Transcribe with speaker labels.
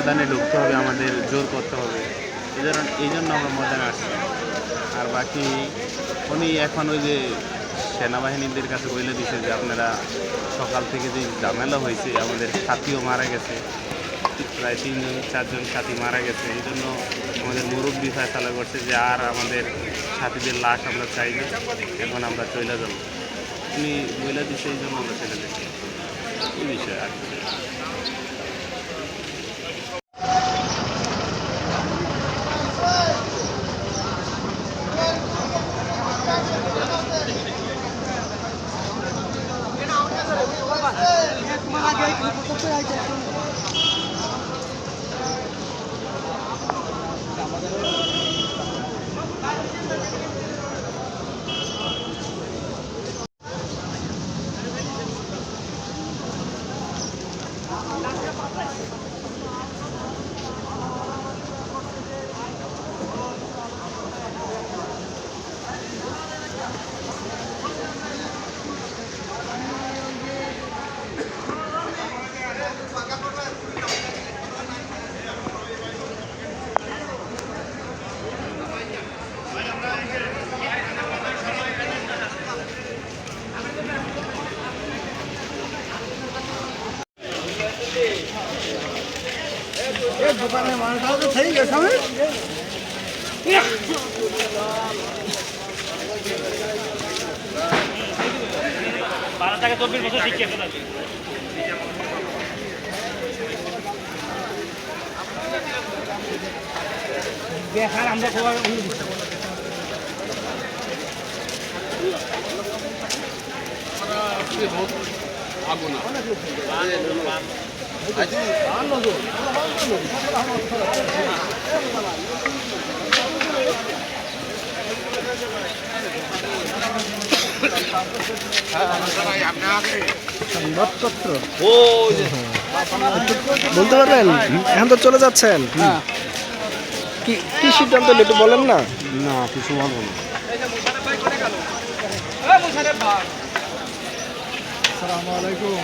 Speaker 1: ময়দানে ঢুকতে হবে, আমাদের জোর করতে হবে। এই জন্য আমরা ময়দানে আসছি। আর বাকি উনি এখন ওই যে সেনাবাহিনীদের কাছে বলে দিছে যে আপনারা সকাল থেকে যে ঝামেলা হয়েছে, আমাদের সাথীও মারা গেছে, প্রায় 3-4 জন সাথী মারা গেছে। এই জন্য আমাদের মুরব্বী ফয়সালা করছে যে আর আমাদের সাথীদের লাশ আমরা চাই না, এখন আমরা চলে যাব। উনি বলে দিচ্ছে, এই জন্য আমরা চলে যাচ্ছি। এই বিষয় আর কি।
Speaker 2: দোকানের মালটাও তো সেই গেছে আমি
Speaker 3: 12 থেকে 24 বছর শিক্ষা আছে দেখার আমরা সবাই
Speaker 1: আগুন
Speaker 2: সংবাদপত্র
Speaker 4: বলতে পারবেন এখন তো চলে যাচ্ছেন, কি কি সিদ্ধান্ত নিলে একটু বলেন না।
Speaker 2: না কিছু বলবো না। আসসালামু আলাইকুম।